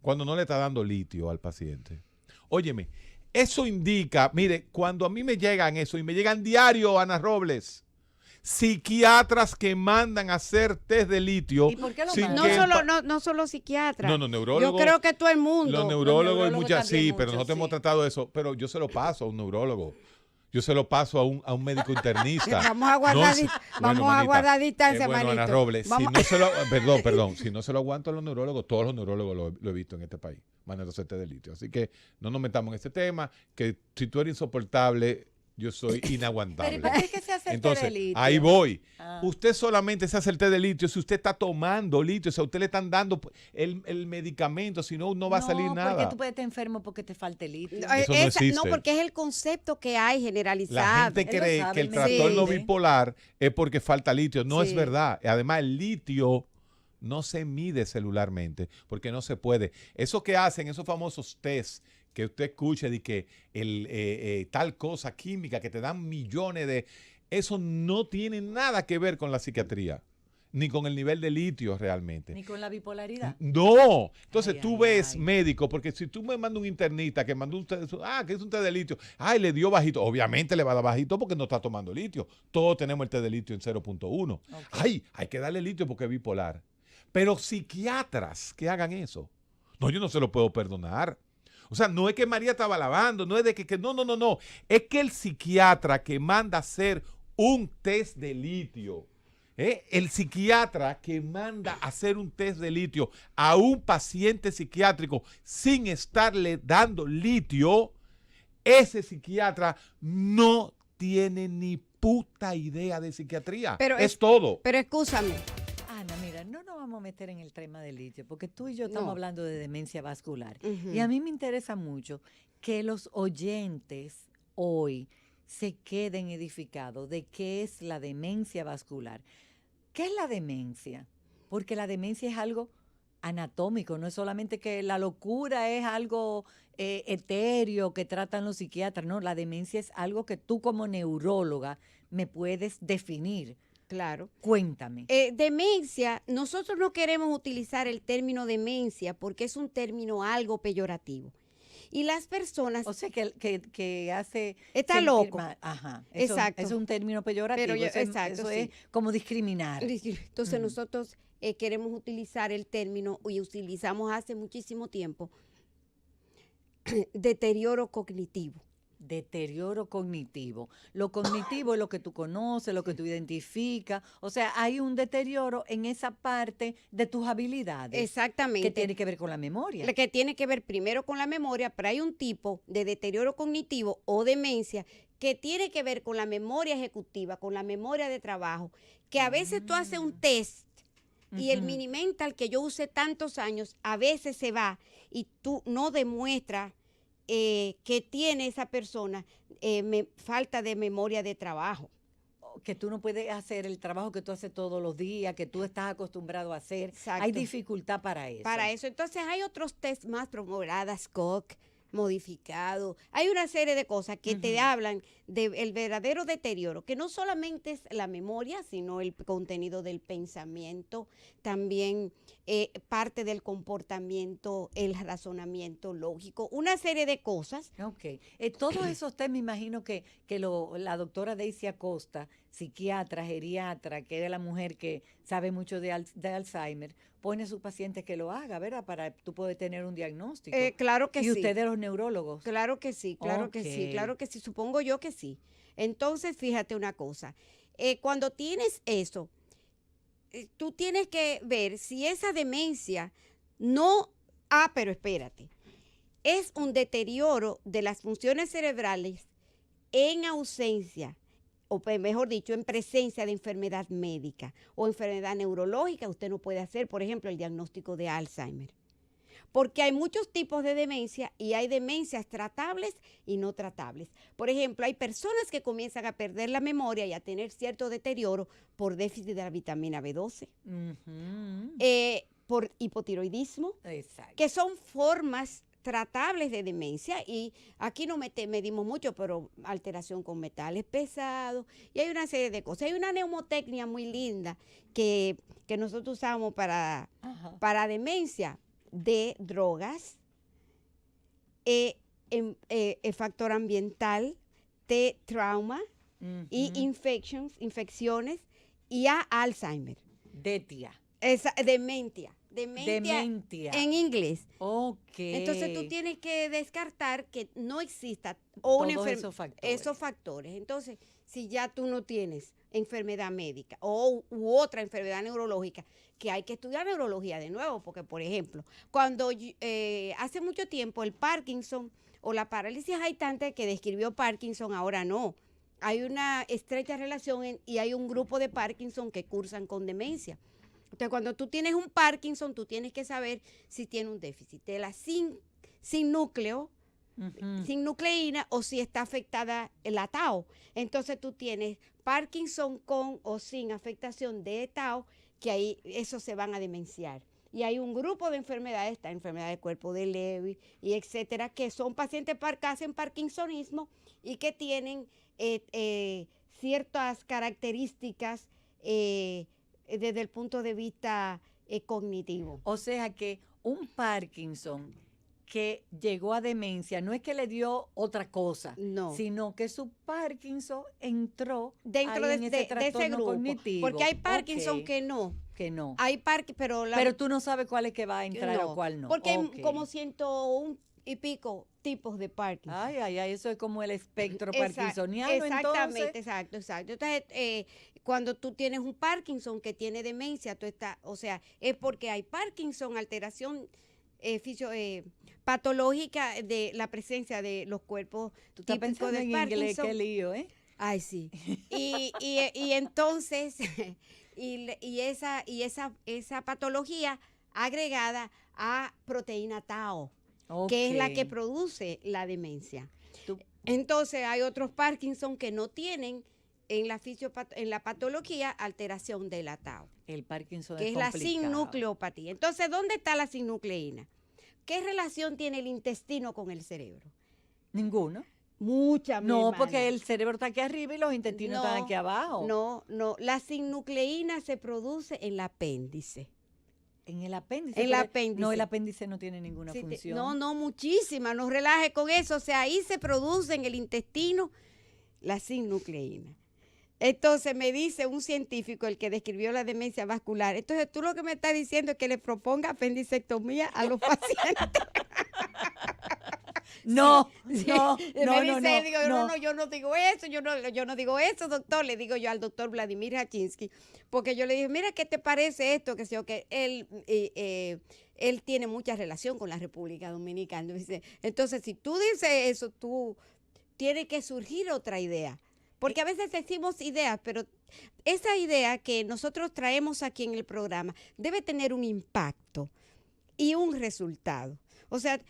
Speaker 2: cuando no le está dando litio al paciente. Óyeme, eso indica, mire, cuando a mí me llegan eso, y me llegan diario, Ana Robles, psiquiatras que mandan a hacer test de litio.
Speaker 3: ¿Y por qué lo
Speaker 4: mandan? No solo psiquiatras.
Speaker 2: No, neurólogos.
Speaker 4: Yo creo que todo el mundo.
Speaker 2: Los neurólogos y muchas, sí, pero
Speaker 3: mucho,
Speaker 2: nosotros hemos tratado eso, pero yo se lo paso a un neurólogo. Yo se lo paso a un médico internista.
Speaker 4: Vamos a guardar distancia, manito.
Speaker 2: Ana Robles, si no se lo aguanto a los neurólogos, todos los neurólogos lo he visto en este país, mandando test de litio. Así que no nos metamos en este tema, que si tú eres insoportable, yo soy
Speaker 3: Pero ¿y
Speaker 2: inaguantable.
Speaker 3: para qué es que se hace el té
Speaker 2: Entonces,
Speaker 3: de litio?
Speaker 2: ahí voy.
Speaker 3: Ah.
Speaker 2: Usted solamente se hace el té de litio si usted está tomando litio, si a usted le están dando el medicamento, si no, no va a salir
Speaker 3: porque
Speaker 2: nada.
Speaker 3: tú puedes estar enfermo porque te falte litio.
Speaker 2: Eso no existe.
Speaker 4: No, porque es el concepto que hay
Speaker 2: La
Speaker 4: generalizado.
Speaker 2: gente
Speaker 3: Él lo
Speaker 2: cree
Speaker 3: sabe,
Speaker 2: que el
Speaker 3: él me
Speaker 2: trastorno
Speaker 3: entiende.
Speaker 2: bipolar es porque falta litio. No es
Speaker 4: Sí.
Speaker 2: verdad. Además, el litio no se mide celularmente porque no se puede. Eso que hacen, esos famosos test que usted escucha de que tal cosa química que te dan millones de... Eso no tiene nada que ver con la psiquiatría, ni con el nivel de litio realmente.
Speaker 3: Ni con la bipolaridad.
Speaker 2: No, entonces
Speaker 3: Ay,
Speaker 2: tú
Speaker 3: ay,
Speaker 2: ves
Speaker 3: ay.
Speaker 2: médico, porque si tú me mandas un internista que mandó un té, que es un té de litio, le dio bajito, obviamente le va a dar bajito porque no está tomando litio. Todos tenemos el té de litio en 0.1.
Speaker 3: Ok.
Speaker 2: Hay que darle litio porque es bipolar. Pero psiquiatras que hagan eso, no, yo no se lo puedo perdonar. O sea, no es que María estaba lavando, no es de que no. Es que el psiquiatra que manda a hacer un test de litio, el psiquiatra que manda a hacer un test de litio a un paciente psiquiátrico sin estarle dando litio, ese psiquiatra no tiene ni puta idea de psiquiatría.
Speaker 4: Pero
Speaker 2: es todo.
Speaker 4: Pero escúchame,
Speaker 3: Ana, mira, no nos vamos a meter en el tema del litio, porque tú y yo estamos
Speaker 4: No.
Speaker 3: hablando de demencia vascular.
Speaker 4: Ujú.
Speaker 3: Y a mí me interesa mucho que los oyentes hoy se queden edificados de qué es la demencia vascular. ¿Qué es la demencia? Porque la demencia es algo anatómico, no es solamente que la locura es algo etéreo que tratan los psiquiatras, no, la demencia es algo que tú como neuróloga me puedes definir.
Speaker 4: claro.
Speaker 3: Cuéntame.
Speaker 4: Demencia, nosotros no queremos utilizar el término demencia porque es un término algo peyorativo. Y las personas...
Speaker 3: O sea, que hace...
Speaker 4: Está
Speaker 3: sentir
Speaker 4: loco.
Speaker 3: mal. Ajá. Eso,
Speaker 4: Exacto.
Speaker 3: Es un término peyorativo.
Speaker 4: Pero
Speaker 3: Eso
Speaker 4: exacto,
Speaker 3: es
Speaker 4: sí.
Speaker 3: como discriminar.
Speaker 4: Entonces
Speaker 3: Mm.
Speaker 4: nosotros queremos utilizar el término y utilizamos hace muchísimo tiempo deterioro cognitivo.
Speaker 3: Deterioro cognitivo. Lo cognitivo es lo que tú conoces, lo que tú identificas. O sea, hay un deterioro en esa parte de tus habilidades.
Speaker 4: Exactamente.
Speaker 3: Que tiene que ver con la memoria.
Speaker 4: La que tiene que ver primero con la memoria, pero hay un tipo de deterioro cognitivo o demencia que tiene que ver con la memoria ejecutiva, con la memoria de trabajo, que a veces tú haces un test y el
Speaker 3: Ujú.
Speaker 4: mini mental que yo usé tantos años, a veces se va y tú no demuestras que tiene esa persona falta de memoria de trabajo.
Speaker 3: Que tú no puedes hacer el trabajo que tú haces todos los días, que tú estás acostumbrado a hacer.
Speaker 4: Exacto.
Speaker 3: Hay dificultad para eso.
Speaker 4: Para eso. Entonces hay otros test más promovidas, Koch, modificado. Hay una serie de cosas que te
Speaker 3: Ujú.
Speaker 4: hablan del verdadero deterioro, que no solamente es la memoria, sino el contenido del pensamiento, también parte del comportamiento, el razonamiento lógico, una serie de cosas.
Speaker 3: Ok. Todos esos test me imagino que la doctora Daisy Acosta, psiquiatra, geriatra, que es la mujer que sabe mucho de Alzheimer, pone a sus pacientes que lo haga, ¿verdad? Para tú poder tener un diagnóstico.
Speaker 4: Claro que
Speaker 3: y
Speaker 4: sí.
Speaker 3: ustedes los neurólogos.
Speaker 4: Claro que sí, claro que sí,
Speaker 3: Ok.
Speaker 4: claro que sí, supongo yo que sí. Entonces, fíjate una cosa, cuando tienes eso, tú tienes que ver si esa demencia no, pero espérate, es un deterioro de las funciones cerebrales en ausencia, o mejor dicho, en presencia de enfermedad médica o enfermedad neurológica. Usted no puede hacer, por ejemplo, el diagnóstico de Alzheimer. Porque hay muchos tipos de demencia y hay demencias tratables y no tratables. Por ejemplo, hay personas que comienzan a perder la memoria y a tener cierto deterioro por déficit de la vitamina B12,
Speaker 3: Ujú.
Speaker 4: por hipotiroidismo,
Speaker 3: Exacto.
Speaker 4: que son formas tratables de demencia, y aquí no medimos mucho, pero alteración con metales pesados, y hay una serie de cosas. Hay una mnemotecnia muy linda que nosotros usamos
Speaker 3: Ajá.
Speaker 4: para demencia, de drogas, factor ambiental, T, trauma, y
Speaker 3: Ujú.
Speaker 4: infecciones, y A, Alzheimer.
Speaker 3: Detia.
Speaker 4: Dementia.
Speaker 3: Dementia.
Speaker 4: En inglés.
Speaker 3: Ok.
Speaker 4: Entonces tú tienes que descartar que no exista o una
Speaker 3: Todos
Speaker 4: enfermedad.
Speaker 3: esos factores.
Speaker 4: Esos factores. Entonces, si ya tú no tienes enfermedad médica u otra enfermedad neurológica, que hay que estudiar neurología de nuevo, porque, por ejemplo, cuando hace mucho tiempo el Parkinson o la parálisis agitante que describió Parkinson, ahora no. hay una estrecha relación y hay un grupo de Parkinson que cursan con demencia. Entonces, cuando tú tienes un Parkinson, tú tienes que saber si tiene un déficit de la sin núcleo, sin nucleína, o si está afectada la tau. Entonces tú tienes Parkinson con o sin afectación de tau, que ahí esos se van a demenciar. Y hay un grupo de enfermedades, esta enfermedad del cuerpo de Lewy y etcétera, que son pacientes que hacen parkinsonismo y que tienen ciertas características desde el punto de vista cognitivo.
Speaker 3: O sea que un Parkinson que llegó a demencia no es que le dio otra cosa,
Speaker 4: No.
Speaker 3: sino que su Parkinson entró
Speaker 4: Dentro
Speaker 3: ahí
Speaker 4: de
Speaker 3: en ese
Speaker 4: ese
Speaker 3: trastorno
Speaker 4: grupo.
Speaker 3: cognitivo.
Speaker 4: Porque hay Parkinson
Speaker 3: Ok,
Speaker 4: que no.
Speaker 3: que no.
Speaker 4: Hay pero
Speaker 3: Pero tú no sabes cuál es que va a entrar o cuál no.
Speaker 4: Porque
Speaker 3: Ok.
Speaker 4: hay como 101 y pico tipos de Parkinson.
Speaker 3: Ay, eso es como el espectro
Speaker 4: Exact-
Speaker 3: parkinsoniano,
Speaker 4: Exactamente,
Speaker 3: entonces.
Speaker 4: exacto. Entonces, cuando tú tienes un Parkinson que tiene demencia, tú estás, o sea, es porque hay Parkinson, alteración patológica de la presencia de los cuerpos
Speaker 3: Tú estás
Speaker 4: típicos
Speaker 3: pensando
Speaker 4: de
Speaker 3: en inglés,
Speaker 4: Parkinson.
Speaker 3: qué lío, ¿eh?
Speaker 4: Ay, sí. Y entonces, esa patología agregada a proteína tau, que es la que
Speaker 3: Ok.
Speaker 4: produce la demencia.
Speaker 3: Tú-
Speaker 4: Entonces, hay otros Parkinson que no tienen en la patología alteración de la tau,
Speaker 3: el Parkinson
Speaker 4: que es
Speaker 3: es
Speaker 4: la
Speaker 3: complicado.
Speaker 4: sinnucleopatía. Entonces, ¿dónde está la sinnucleína? ¿Qué relación tiene el intestino con el cerebro?
Speaker 3: Ninguno.
Speaker 4: Mucha, mi
Speaker 3: No,
Speaker 4: hermana.
Speaker 3: porque el cerebro está aquí arriba y los intestinos están aquí abajo.
Speaker 4: No. La sinnucleína se produce en el apéndice.
Speaker 3: En el apéndice.
Speaker 4: En el
Speaker 3: pero-
Speaker 4: apéndice.
Speaker 3: No, el apéndice no tiene ninguna
Speaker 4: Sí,
Speaker 3: función.
Speaker 4: no, muchísima. No relaje con eso. O sea, ahí se produce en el intestino la sinnucleína. Entonces me dice un científico, el que describió la demencia vascular, entonces tú lo que me estás diciendo es que le proponga apendicectomía a los pacientes.
Speaker 3: No,
Speaker 4: Sí,
Speaker 3: no,
Speaker 4: me
Speaker 3: no,
Speaker 4: dice,
Speaker 3: no,
Speaker 4: digo, no, yo no digo eso, yo no digo eso, doctor, le digo yo al doctor Vladimir Hachinsky, porque yo le dije, mira, ¿qué te parece esto? Que sé que él tiene mucha relación con la República Dominicana. Dice, entonces, si tú dices eso, tú tiene que surgir otra idea. Porque a veces decimos ideas, pero esa idea que nosotros traemos aquí en el programa debe tener un impacto y un resultado. O sea,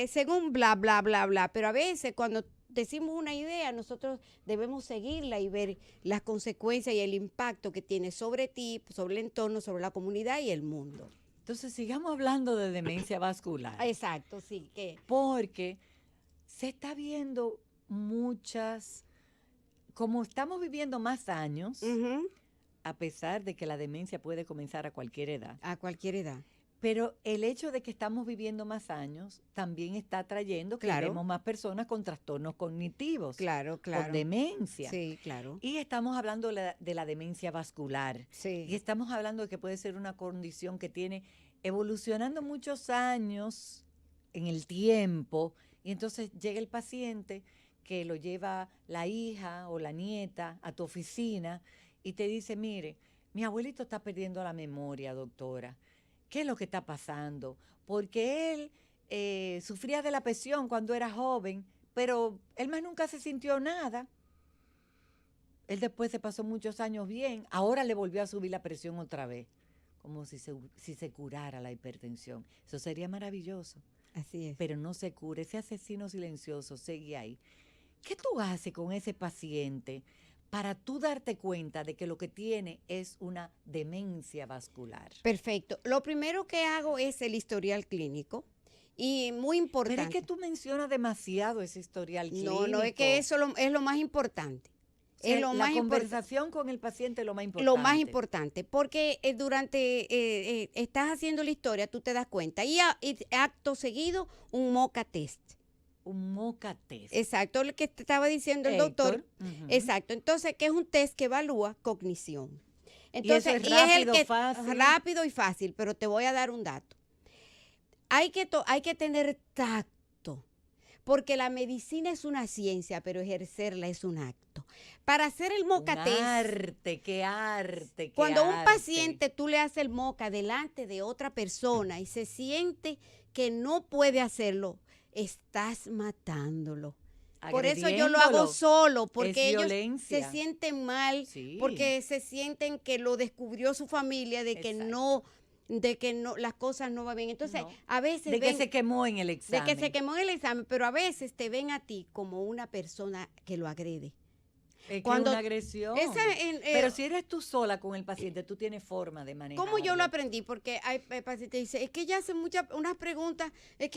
Speaker 4: según bla, bla, bla, bla, pero a veces cuando decimos una idea, nosotros debemos seguirla y ver las consecuencias y el impacto que tiene sobre ti, sobre el entorno, sobre la comunidad y el mundo.
Speaker 3: Entonces sigamos hablando de demencia vascular.
Speaker 4: Exacto, sí. Que
Speaker 3: Porque se está viendo muchas, como estamos viviendo más años, a pesar de que la demencia puede comenzar a cualquier edad.
Speaker 4: a cualquier edad.
Speaker 3: Pero el hecho de que estamos viviendo más años también está trayendo que
Speaker 4: Claro.
Speaker 3: vemos más personas con trastornos cognitivos,
Speaker 4: Claro.
Speaker 3: con demencia.
Speaker 4: Sí, claro.
Speaker 3: Y estamos hablando de la demencia vascular.
Speaker 4: Sí.
Speaker 3: Y estamos hablando de que puede ser una condición que tiene evolucionando muchos años en el tiempo. Y entonces llega el paciente que lo lleva la hija o la nieta a tu oficina y te dice, mire, mi abuelito está perdiendo la memoria, doctora. ¿Qué es lo que está pasando? Porque él sufría de la presión cuando era joven, pero él más nunca se sintió nada. Él después se pasó muchos años bien, ahora le volvió a subir la presión otra vez, como si se curara la hipertensión. Eso sería maravilloso,
Speaker 4: Así es.
Speaker 3: pero no se cura. Ese asesino silencioso sigue ahí. ¿Qué tú haces con ese paciente para tú darte cuenta de que lo que tiene es una demencia vascular?
Speaker 4: Perfecto. Lo primero que hago es el historial clínico y muy importante.
Speaker 3: Pero es que tú mencionas demasiado ese historial clínico.
Speaker 4: No, es que eso es lo más importante.
Speaker 3: O sea,
Speaker 4: Es lo
Speaker 3: la
Speaker 4: más importante.
Speaker 3: conversación con el paciente es lo más importante.
Speaker 4: Lo más importante, porque estás haciendo la historia, tú te das cuenta. Y acto seguido, un MOCA test.
Speaker 3: Un MOCA test.
Speaker 4: Exacto, lo que te estaba diciendo el doctor.
Speaker 3: Ujú.
Speaker 4: Exacto, entonces, que es un test que evalúa cognición.
Speaker 3: eso es
Speaker 4: el
Speaker 3: rápido, fácil.
Speaker 4: rápido y fácil, pero te voy a dar un dato. Hay que tener tacto, porque la medicina es una ciencia, pero ejercerla es un acto. Para hacer el MOCA
Speaker 3: Un
Speaker 4: test,
Speaker 3: arte, qué arte, qué
Speaker 4: cuando a un
Speaker 3: arte.
Speaker 4: paciente tú le haces el MOCA delante de otra persona y se siente que no puede hacerlo, estás matándolo. Por eso yo lo hago solo,
Speaker 3: Es
Speaker 4: porque ellos
Speaker 3: violencia.
Speaker 4: se sienten mal,
Speaker 3: Sí.
Speaker 4: porque se sienten que lo descubrió su familia, de que no, las cosas no van bien. Entonces,
Speaker 3: No.
Speaker 4: a veces
Speaker 3: De que se quemó en el
Speaker 4: de
Speaker 3: examen.
Speaker 4: que se quemó en el examen, pero a veces te ven a ti como una persona que lo agrede.
Speaker 3: Es
Speaker 4: Cuando-
Speaker 3: que es una agresión. Pero si eres tú sola con el paciente, tú tienes forma de manejarlo.
Speaker 4: ¿Cómo yo lo aprendí? Porque hay pacientes que dicen, es que ella hace unas preguntas, y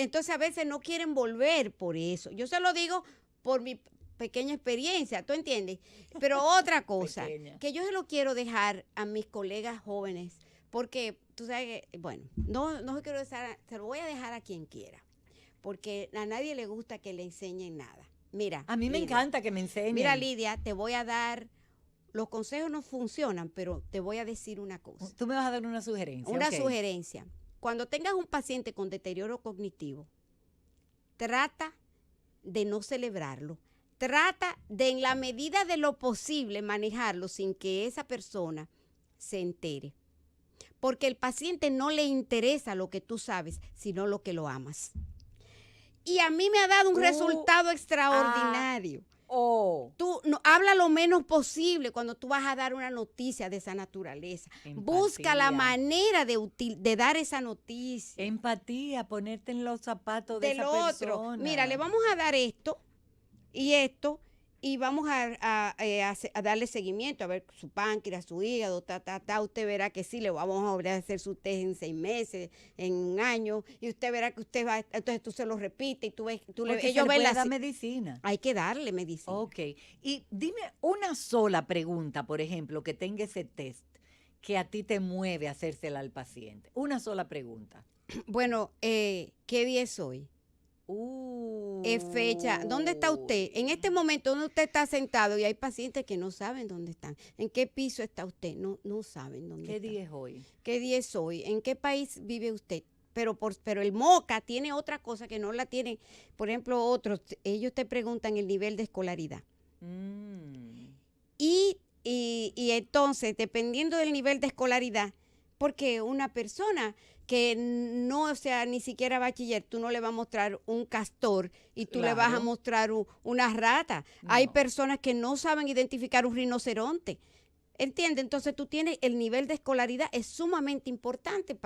Speaker 4: entonces a veces no quieren volver por eso. Yo se lo digo por mi pequeña experiencia, ¿tú entiendes? Pero otra cosa,
Speaker 3: Pequeña.
Speaker 4: que yo se lo quiero dejar a mis colegas jóvenes, porque tú sabes que, bueno, no quiero dejar, se lo voy a dejar a quien quiera, porque a nadie le gusta que le enseñen nada. Mira.
Speaker 3: A mí me
Speaker 4: Lidia,
Speaker 3: encanta que me enseñen.
Speaker 4: Mira, Lidia, te voy a dar, los consejos no funcionan, pero te voy a decir una cosa.
Speaker 3: Tú me vas a dar una sugerencia.
Speaker 4: Una
Speaker 3: ok.
Speaker 4: sugerencia. Cuando tengas un paciente con deterioro cognitivo, trata de no celebrarlo. Trata de, en la medida de lo posible, manejarlo sin que esa persona se entere. Porque al paciente no le interesa lo que tú sabes, sino lo que lo amas. Y a mí me ha dado un resultado extraordinario. Tú habla lo menos posible cuando tú vas a dar una noticia de esa naturaleza. Busca la manera de dar esa noticia.
Speaker 3: Empatía, ponerte en los zapatos de esa
Speaker 4: otro.
Speaker 3: persona.
Speaker 4: Mira, le vamos a dar esto, y vamos a darle seguimiento, a ver su páncreas, su hígado, usted verá que sí, le vamos a volver a hacer su test en 6 meses, en 1 año, y usted verá que usted va, entonces tú se lo repites, y
Speaker 3: ellos ven la medicina.
Speaker 4: Hay que darle medicina.
Speaker 3: Ok, y dime una sola pregunta, por ejemplo, que tenga ese test, que a ti te mueve a hacérsela al paciente. Una sola pregunta.
Speaker 4: Bueno, ¿qué día es hoy? Es fecha. ¿Dónde está usted? En este momento, ¿dónde usted está sentado? Y hay pacientes que no saben dónde están. ¿En qué piso está usted? No saben dónde
Speaker 3: ¿Qué
Speaker 4: está.
Speaker 3: día es hoy?
Speaker 4: ¿Qué día es hoy? ¿En qué país vive usted? Pero el MOCA tiene otra cosa que no la tienen. Por ejemplo, otros, ellos te preguntan el nivel de escolaridad. Y entonces, dependiendo del nivel de escolaridad, porque una persona que no sea ni siquiera bachiller, tú no le vas a mostrar un castor y tú le vas a mostrar una rata. No. Hay personas que no saben identificar un rinoceronte. ¿Entiendes? Entonces tú tienes el nivel de escolaridad es sumamente importante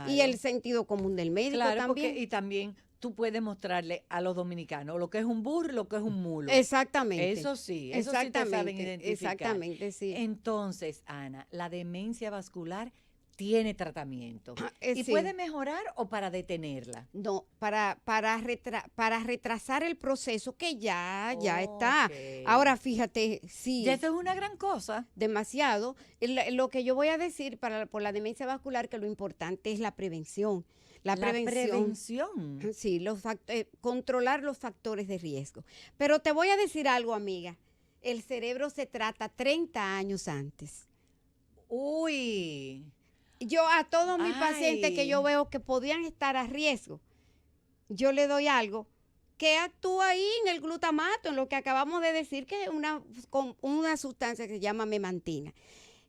Speaker 4: y el sentido común del médico también.
Speaker 3: Y también tú puedes mostrarle a los dominicanos lo que es un burro y lo que es un mulo.
Speaker 4: Exactamente.
Speaker 3: Eso sí te saben identificar.
Speaker 4: Exactamente, sí.
Speaker 3: Entonces, Ana, la demencia vascular tiene tratamiento. ¿Y
Speaker 4: sí.
Speaker 3: puede mejorar o para detenerla?
Speaker 4: No, para retrasar el proceso que ya está. Ahora, fíjate, sí.
Speaker 3: Ya eso es una gran cosa.
Speaker 4: Demasiado. Lo que yo voy a decir por la demencia vascular, que lo importante es la prevención. La prevención. Sí, controlar los factores de riesgo. Pero te voy a decir algo, amiga. El cerebro se trata 30 años antes.
Speaker 3: Uy.
Speaker 4: Yo a todos mis pacientes que yo veo que podían estar a riesgo, yo le doy algo que actúa ahí en el glutamato, en lo que acabamos de decir, que es una sustancia que se llama memantina.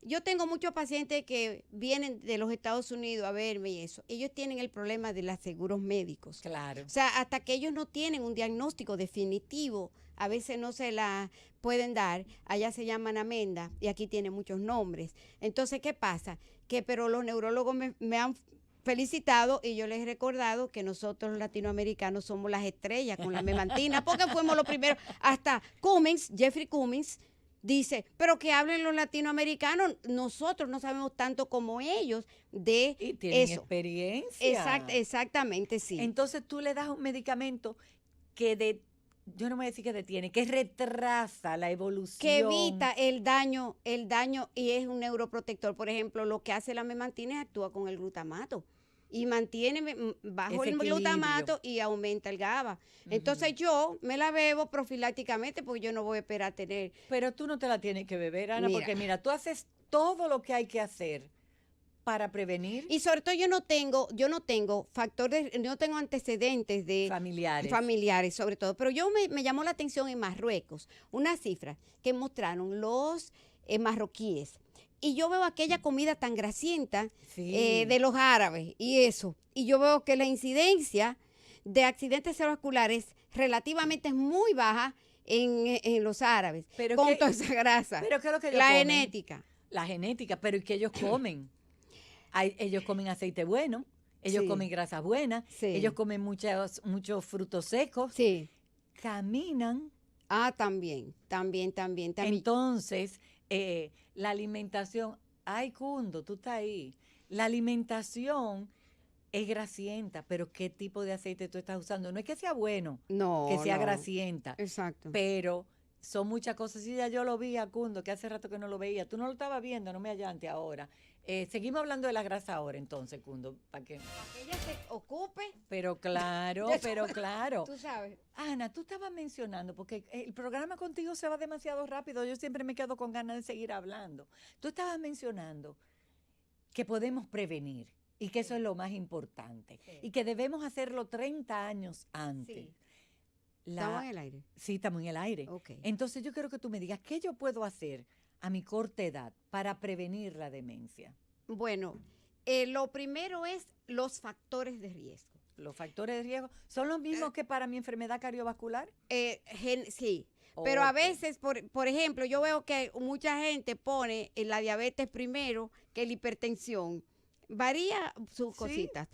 Speaker 4: Yo tengo muchos pacientes que vienen de los Estados Unidos a verme y eso. Ellos tienen el problema de los seguros médicos.
Speaker 3: Claro.
Speaker 4: O sea, hasta que ellos no tienen un diagnóstico definitivo, a veces no se la pueden dar. Allá se llaman amenda y aquí tiene muchos nombres. Entonces, ¿qué pasa? Pero los neurólogos me han felicitado y yo les he recordado que nosotros los latinoamericanos somos las estrellas con la memantina porque fuimos los primeros. Hasta Jeffrey Cummings, dice, pero que hablen los latinoamericanos, nosotros no sabemos tanto como ellos de
Speaker 3: y tienen
Speaker 4: eso.
Speaker 3: Experiencia.
Speaker 4: Exactamente, sí.
Speaker 3: Entonces tú le das un medicamento que yo no me voy a decir que detiene, que retrasa la evolución.
Speaker 4: Que evita el daño y es un neuroprotector. Por ejemplo, lo que hace la memantina es actúa con el glutamato y mantiene bajo el glutamato y aumenta el GABA. Entonces yo me la bebo profilácticamente porque yo no voy a esperar a tener.
Speaker 3: Pero tú no te la tienes que beber, Ana, porque mira, tú haces todo lo que hay que hacer para prevenir.
Speaker 4: Y sobre todo yo no tengo factores, no tengo antecedentes de familiares sobre todo, pero yo me llamó la atención en Marruecos, una cifra que mostraron los marroquíes. Y yo veo aquella comida tan grasienta de los árabes y eso. Y yo veo que la incidencia de accidentes cerebrovasculares relativamente es muy baja en los árabes,
Speaker 3: Pero
Speaker 4: con
Speaker 3: que-
Speaker 4: toda esa grasa.
Speaker 3: Pero ¿qué es lo que ellos
Speaker 4: La
Speaker 3: comen?
Speaker 4: genética.
Speaker 3: La genética, pero ¿y qué ellos comen? Ellos comen aceite bueno, ellos
Speaker 4: Sí.
Speaker 3: comen grasas buenas,
Speaker 4: Sí.
Speaker 3: ellos comen muchos frutos secos,
Speaker 4: Sí.
Speaker 3: caminan.
Speaker 4: Ah, también.
Speaker 3: Entonces, la alimentación, ay, Cundo, tú estás ahí. La alimentación es grasienta, pero ¿qué tipo de aceite tú estás usando? No es que sea bueno,
Speaker 4: No,
Speaker 3: que sea
Speaker 4: no.
Speaker 3: grasienta,
Speaker 4: Exacto.
Speaker 3: pero son muchas cosas. Sí, ya yo lo vi a Cundo, que hace rato que no lo veía. Tú no lo estabas viendo, no me allante ahora. Seguimos hablando de la grasa ahora, entonces, Cundo, para que...
Speaker 4: Que ella se ocupe,
Speaker 3: Pero claro, pero claro.
Speaker 4: tú sabes.
Speaker 3: Ana, tú estabas mencionando, porque el programa contigo se va demasiado rápido, yo siempre me quedo con ganas de seguir hablando. Tú estabas mencionando que podemos prevenir y que eso es lo más importante
Speaker 4: Sí.
Speaker 3: y que debemos hacerlo 30 años antes.
Speaker 4: Sí. ¿Estamos en el aire?
Speaker 3: Sí, estamos en el aire.
Speaker 4: Ok.
Speaker 3: Entonces yo quiero que tú me digas, ¿qué yo puedo hacer a mi corta edad para prevenir la demencia?
Speaker 4: Bueno, lo primero es los factores de riesgo.
Speaker 3: Los factores de riesgo son los mismos que para mi enfermedad cardiovascular.
Speaker 4: Sí, pero a
Speaker 3: Ok.
Speaker 4: veces, por ejemplo, yo veo que mucha gente pone la diabetes primero que la hipertensión. Varía sus
Speaker 3: Sí.
Speaker 4: cositas,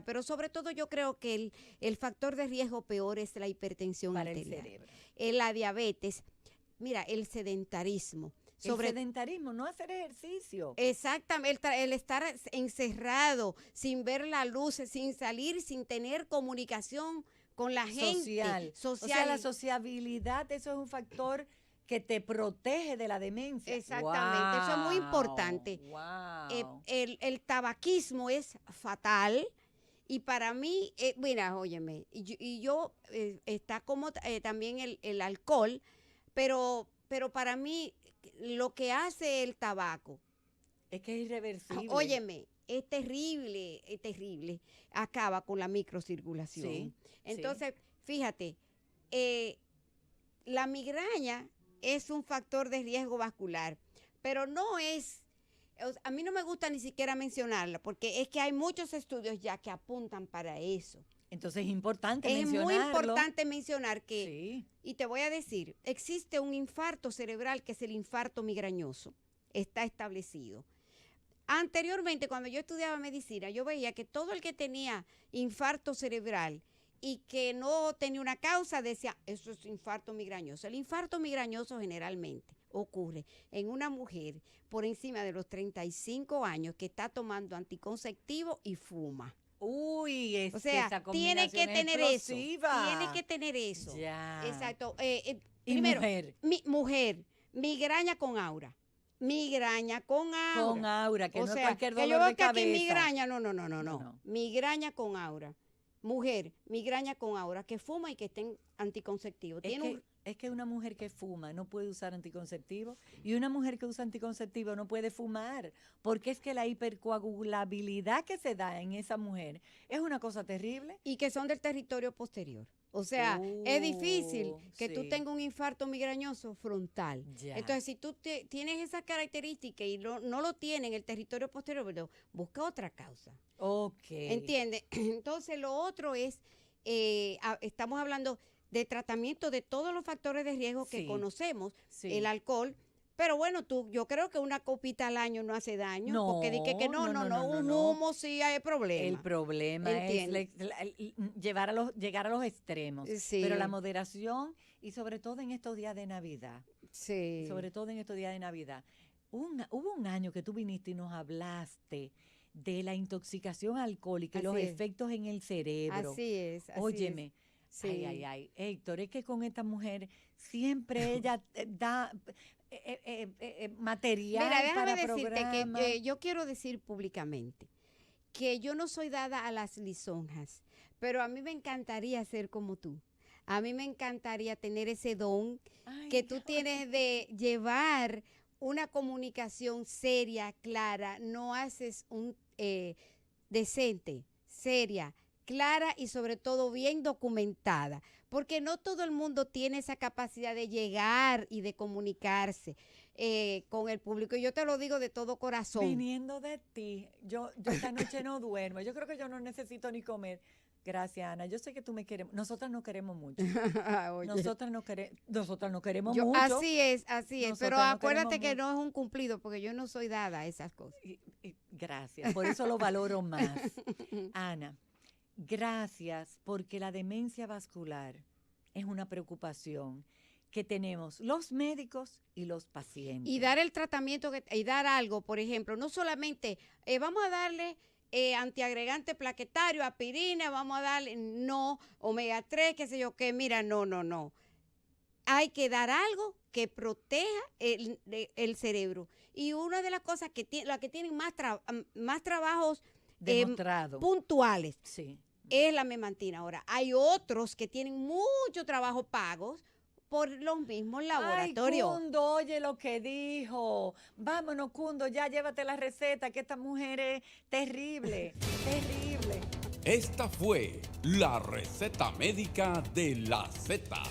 Speaker 4: pero sobre todo yo creo que el factor de riesgo peor es la hipertensión
Speaker 3: Para el
Speaker 4: arterial.
Speaker 3: cerebro.
Speaker 4: La diabetes, mira, el sedentarismo.
Speaker 3: El sedentarismo, no hacer ejercicio.
Speaker 4: Exactamente, el estar encerrado, sin ver la luz, sin salir, sin tener comunicación con la gente.
Speaker 3: Social. O sea, la sociabilidad, eso es un factor que te protege de la demencia.
Speaker 4: Exactamente, eso es muy importante.
Speaker 3: Wow.
Speaker 4: El tabaquismo es fatal. Y para mí, mira, óyeme, está como también el alcohol, pero para mí lo que hace el tabaco,
Speaker 3: Es que es irreversible.
Speaker 4: óyeme, es terrible, acaba con la microcirculación.
Speaker 3: Sí,
Speaker 4: Entonces, fíjate, la migraña es un factor de riesgo vascular, pero no es, a mí no me gusta ni siquiera mencionarla, porque es que hay muchos estudios ya que apuntan para eso.
Speaker 3: Entonces es importante
Speaker 4: Es muy
Speaker 3: mencionarlo.
Speaker 4: importante mencionar que,
Speaker 3: Sí.
Speaker 4: y te voy a decir, existe un infarto cerebral que es el infarto migrañoso, está establecido. Anteriormente, cuando yo estudiaba medicina, yo veía que todo el que tenía infarto cerebral y que no tenía una causa, decía, eso es infarto migrañoso. El infarto migrañoso generalmente ocurre en una mujer por encima de los 35 años que está tomando anticonceptivo y fuma.
Speaker 3: Uy, es
Speaker 4: O sea,
Speaker 3: esa
Speaker 4: tiene que
Speaker 3: combinación es
Speaker 4: tener eso.
Speaker 3: explosiva.
Speaker 4: Tiene que tener eso.
Speaker 3: Ya.
Speaker 4: Exacto.
Speaker 3: Y
Speaker 4: Primero,
Speaker 3: mujer.
Speaker 4: Mujer, migraña con aura. Migraña con aura.
Speaker 3: Con aura, que
Speaker 4: O
Speaker 3: no
Speaker 4: sea,
Speaker 3: es cualquier
Speaker 4: que
Speaker 3: dolor
Speaker 4: yo veo
Speaker 3: de
Speaker 4: que aquí
Speaker 3: cabeza.
Speaker 4: migraña, no.
Speaker 3: No.
Speaker 4: Migraña con aura. Mujer, migraña con aura, que fuma y que esté en anticonceptivo.
Speaker 3: Es que una mujer que fuma no puede usar anticonceptivo y una mujer que usa anticonceptivo no puede fumar, porque es que la hipercoagulabilidad que se da en esa mujer es una cosa terrible.
Speaker 4: Y que son del territorio posterior. O sea, es difícil que tú
Speaker 3: sí.
Speaker 4: tengas un infarto migrañoso frontal.
Speaker 3: Ya.
Speaker 4: Entonces, si tú tienes esa característica y no lo tiene en el territorio posterior, pero busca otra causa.
Speaker 3: Ok.
Speaker 4: ¿Entiendes? Entonces, lo otro es, estamos hablando de tratamiento de todos los factores de riesgo que
Speaker 3: Sí.
Speaker 4: conocemos,
Speaker 3: Sí.
Speaker 4: el alcohol. Pero bueno, yo creo que una copita al año no hace daño.
Speaker 3: No,
Speaker 4: porque dije que no, un
Speaker 3: no.
Speaker 4: humo sí hay problema.
Speaker 3: El problema
Speaker 4: ¿Entiendes?
Speaker 3: es llegar a los extremos,
Speaker 4: Sí.
Speaker 3: pero la moderación y sobre todo en estos días de Navidad.
Speaker 4: Sí.
Speaker 3: Sobre todo en estos días de Navidad. Hubo un año que tú viniste y nos hablaste de la intoxicación alcohólica y los
Speaker 4: Así es.
Speaker 3: efectos en el cerebro.
Speaker 4: Así es.
Speaker 3: Óyeme.
Speaker 4: Sí.
Speaker 3: Ay. Héctor, es que con esta mujer siempre ella da material
Speaker 4: Mira, déjame
Speaker 3: para
Speaker 4: decirte
Speaker 3: programas.
Speaker 4: que yo quiero decir públicamente que yo no soy dada a las lisonjas, pero a mí me encantaría ser como tú. A mí me encantaría tener ese don
Speaker 3: Ay,
Speaker 4: que tú tienes de llevar una comunicación seria, clara. No haces un decente, seria, clara y sobre todo bien documentada, porque no todo el mundo tiene esa capacidad de llegar y de comunicarse con el público. Y yo te lo digo de todo corazón.
Speaker 3: Viniendo de ti, yo esta noche no duermo. Yo creo que yo no necesito ni comer. Gracias, Ana. Yo sé que tú me quieres. Nosotras no queremos mucho.
Speaker 4: Oye.
Speaker 3: Nosotras no queremos
Speaker 4: Yo-
Speaker 3: mucho.
Speaker 4: así es.
Speaker 3: Nosotras
Speaker 4: Pero
Speaker 3: no
Speaker 4: acuérdate
Speaker 3: queremos
Speaker 4: que no es un cumplido, porque yo no soy dada a esas cosas.
Speaker 3: Gracias, por eso lo valoro más. Ana, gracias porque la demencia vascular es una preocupación que tenemos los médicos y los pacientes.
Speaker 4: Y dar el tratamiento y dar algo, por ejemplo, no solamente vamos a darle antiagregante plaquetario, aspirina, vamos a darle, no, omega 3, qué sé yo qué, mira, no. Hay que dar algo que proteja el cerebro. Y una de las cosas las que tienen más trabajos
Speaker 3: Demostrado.
Speaker 4: puntuales
Speaker 3: Sí.
Speaker 4: es la memantina. Ahora, hay otros que tienen mucho trabajo pagos por los mismos laboratorios.
Speaker 3: Ay, Cundo, oye lo que dijo. Vámonos, Cundo, ya llévate la receta, que esta mujer es terrible, terrible.
Speaker 1: Esta fue la receta médica de la Z.